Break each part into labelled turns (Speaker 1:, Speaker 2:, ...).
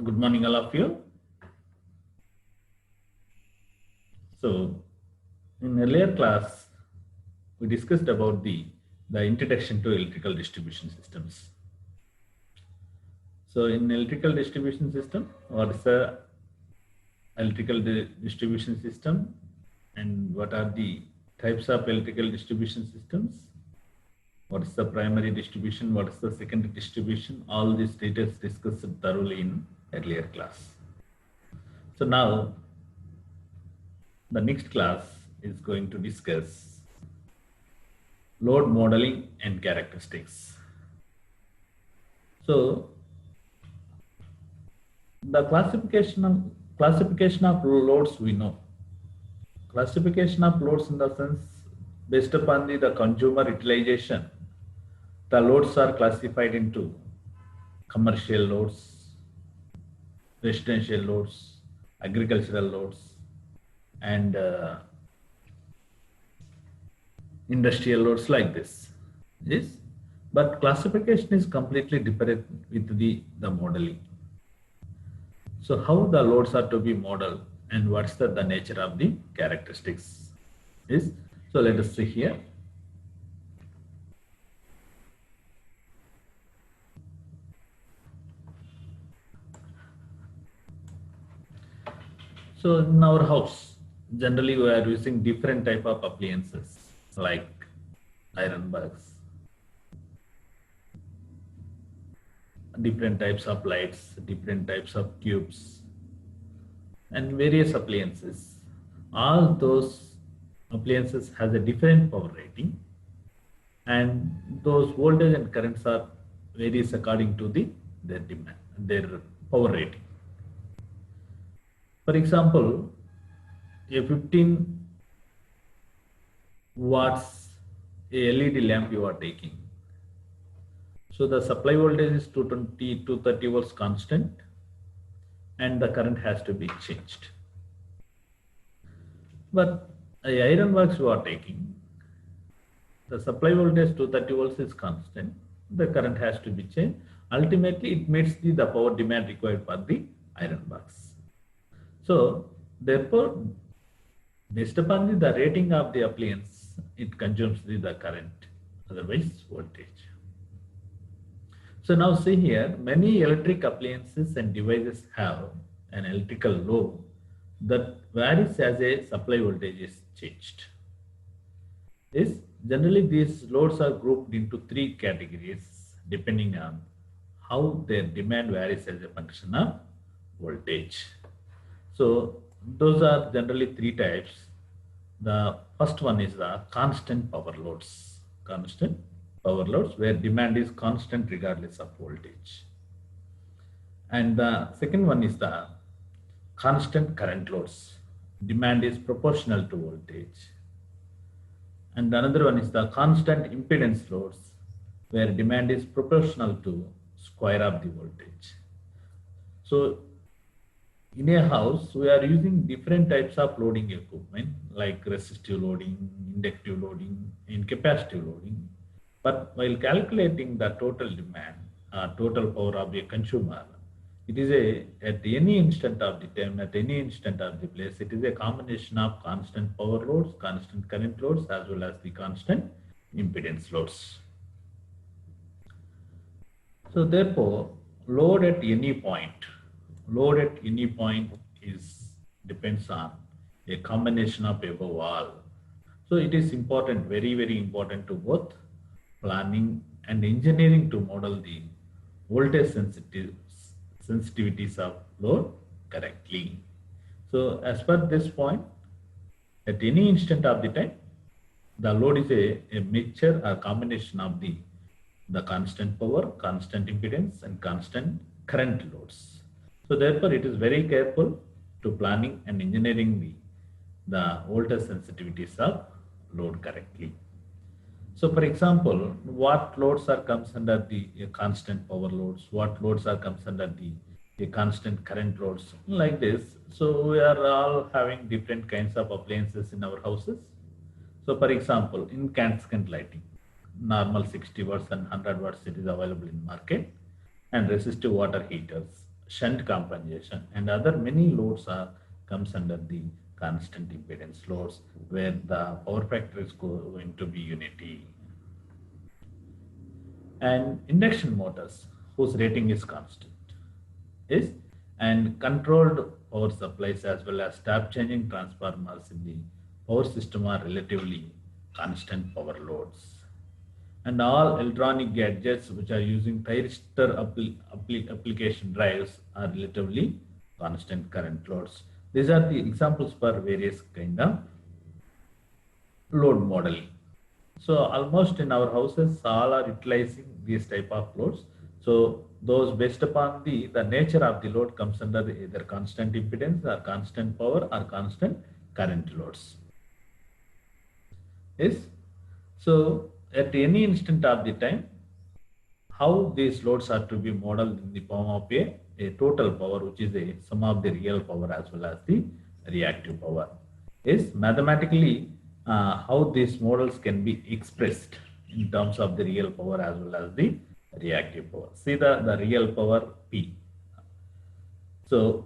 Speaker 1: Good morning, all of you. So, in earlier class, we discussed about the introduction to electrical distribution systems. So, in electrical distribution system, what is the electrical distribution system, and what are the types of electrical distribution systems? What is the primary distribution? What is the secondary distribution? All these details discussed thoroughly in earlier class. So now, the next class is going to discuss load modeling and characteristics. So the classification of loads we know. Classification of loads in the sense based upon the consumer utilization, the loads are classified into commercial loads, residential loads, agricultural loads, and industrial loads like this. Yes, but classification is completely different with the modeling. So how the loads are to be modeled and what's the nature of the characteristics is. So let us see here. So in our house, generally we are using different type of appliances like iron bags, different types of lights, different types of tubes, and various appliances. All those appliances has a different power rating, and those voltage and currents are varies according to their demand, their power rating. For example, a 15 watts a LED lamp you are taking. So the supply voltage is 220, 230 volts constant, and the current has to be changed. But a iron box you are taking, the supply voltage 230 volts is constant, the current has to be changed. Ultimately, it meets the power demand required for the iron box. So therefore, based upon the rating of the appliance, it consumes the current, otherwise voltage. So now see here, many electric appliances and devices have an electrical load that varies as a supply voltage is changed. Yes, generally these loads are grouped into three categories depending on how their demand varies as a function of voltage. So those are generally three types. The first one is the constant power loads. Constant power loads where demand is constant regardless of voltage. And the second one is the constant current loads. Demand is proportional to voltage. And another one is the constant impedance loads where demand is proportional to square of the voltage. So in a house, we are using different types of loading equipment like resistive loading, inductive loading, and capacitive loading. But while calculating the total demand, total power of a consumer, it is at any instant of the time, at any instant of the place, it is a combination of constant power loads, constant current loads, as well as the constant impedance loads. So therefore, load at any point depends on a combination of above all. So it is important, very, very important to both planning and engineering to model the voltage sensitivities of load correctly. So as per this point, at any instant of the time, the load is a mixture or combination of the constant power, constant impedance, and constant current loads. So therefore, it is very careful to planning and engineering the voltage sensitivities of load correctly. So for example, what loads are comes under the constant power loads, what loads are comes under the constant current loads, like this. So we are all having different kinds of appliances in our houses. So for example, incandescent lighting, normal 60 watts and 100 watts it is available in market, and resistive water heaters, shunt compensation, and other many loads are comes under the constant impedance loads, where the power factor is going to be unity. And induction motors whose rating is constant is, and controlled power supplies as well as tap changing transformers in the power system are relatively constant power loads. And all electronic gadgets which are using thyristor application drives are relatively constant current loads. These are the examples for various kind of load modeling. So almost in our houses, all are utilizing these type of loads. So those based upon the nature of the load comes under either constant impedance or constant power or constant current loads. Yes. So at any instant of the time, how these loads are to be modeled in the form of a total power, which is a sum of the real power as well as the reactive power, is mathematically how these models can be expressed in terms of the real power as well as the reactive power. See the real power P. So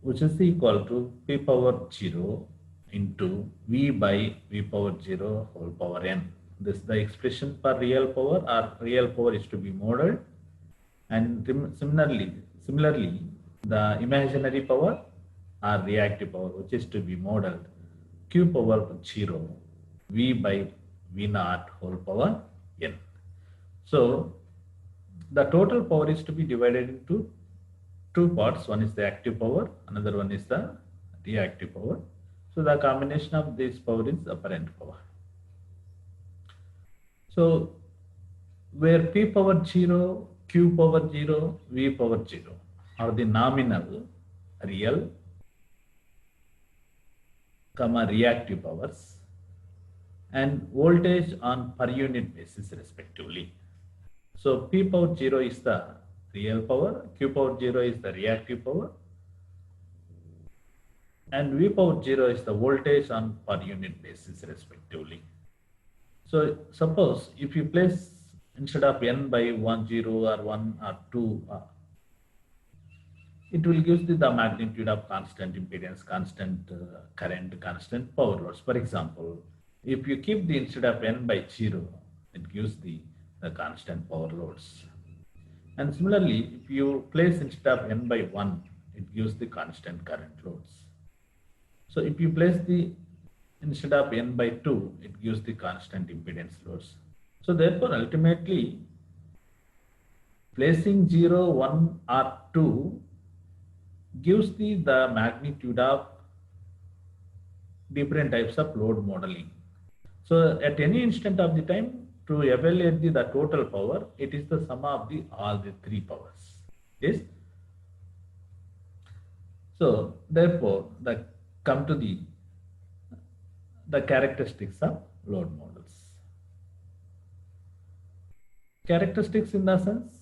Speaker 1: which is equal to P power 0 into V by V power 0 whole power n. This is the expression for real power, or real power is to be modeled. And similarly, the imaginary power or reactive power, which is to be modeled, Q power 0 V by V naught whole power n. So the total power is to be divided into two parts. One is the active power, another one is the reactive power. So the combination of this power is apparent power. So where P power 0, Q power 0, V power 0 are the nominal real, reactive powers, and voltage on per unit basis respectively. So P power 0 is the real power, Q power 0 is the reactive power, and V power 0 is the voltage on per unit basis respectively. So suppose if you place instead of n by 1, 0 or 1 or 2, it will give the magnitude of constant impedance, constant current, constant power loads. For example, if you keep the instead of n by 0, it gives the constant power loads. And similarly, if you place instead of n by 1, it gives the constant current loads. So if you place the instead of n by 2, it gives the constant impedance loads. So therefore, ultimately, placing 0, 1 or 2 gives the magnitude of different types of load modeling. So at any instant of the time, to evaluate the total power, it is the sum of all the three powers. Yes. So therefore, come to the characteristics of load models. Characteristics in the sense,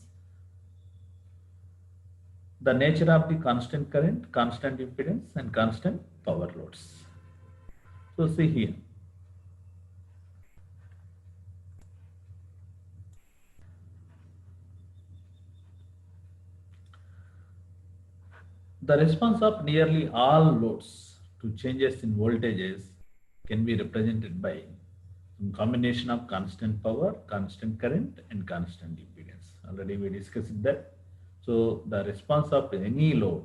Speaker 1: the nature of the constant current, constant impedance, and constant power loads. So see here. The response of nearly all loads to changes in voltages can be represented by some combination of constant power, constant current, and constant impedance. Already we discussed that. So the response of any load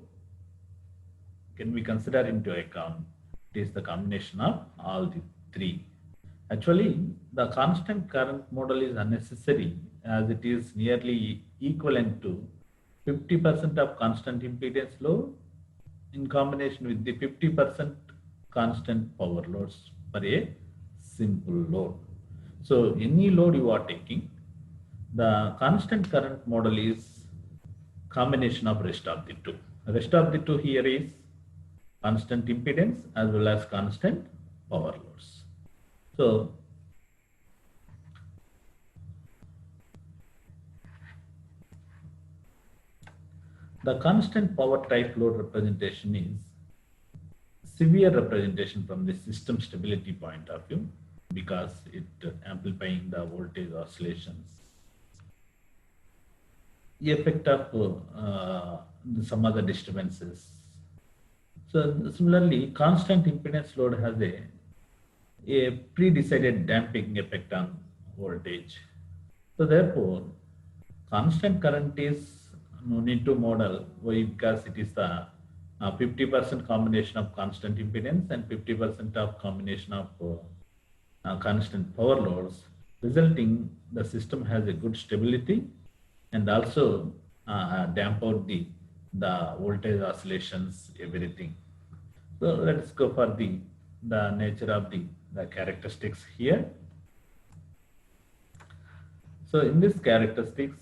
Speaker 1: can be considered into account. It is the combination of all the three. Actually, the constant current model is unnecessary as it is nearly equivalent to 50% of constant impedance load in combination with the 50% constant power loads for a simple load. So any load you are taking, the constant current model is combination of rest of the two. The rest of the two here is constant impedance as well as constant power loads. So the constant power type load representation is severe representation from the system stability point of view because it amplifying the voltage oscillations. The effect of some other disturbances. So similarly, constant impedance load has a pre-decided damping effect on voltage. So therefore, constant current is no need to model. Why? Because it is the 50% combination of constant impedance and 50% of combination of constant power loads, resulting the system has a good stability and also damp out the voltage oscillations, everything. So let's go for the nature of the characteristics here. So in this characteristics,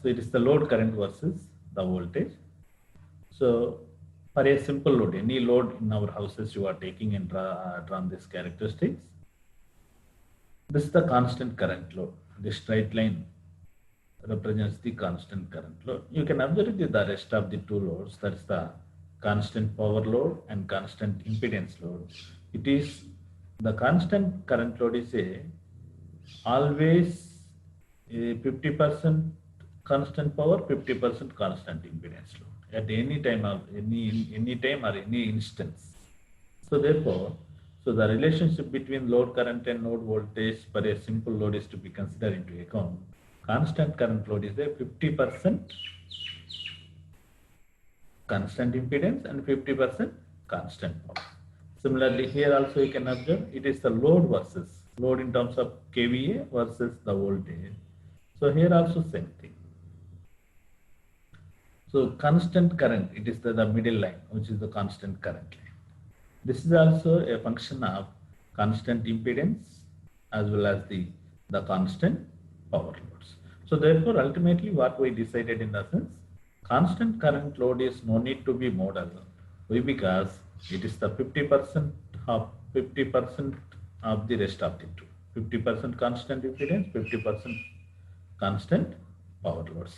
Speaker 1: so it is the load current versus the voltage. So for a simple load, any load in our houses you are taking and drawn these characteristics. This is the constant current load. This straight line represents the constant current load. You can observe the rest of the two loads, that's the constant power load and constant impedance load. It is the constant current load is always a 50% constant power, 50% constant impedance load at any time or any time or any instance. So therefore, so the relationship between load current and load voltage for a simple load is to be considered into account. Constant current load is a 50% constant impedance and 50% constant power. Similarly, here also you can observe it is the load versus load in terms of kVA versus the voltage. So here also same thing. So constant current, it is the middle line, which is the constant current line. This is also a function of constant impedance as well as the constant power loads. So therefore, ultimately what we decided in the sense, constant current load is no need to be modeled. Why? Because it is the 50% of the rest of the two. 50% constant impedance, 50% constant power loads.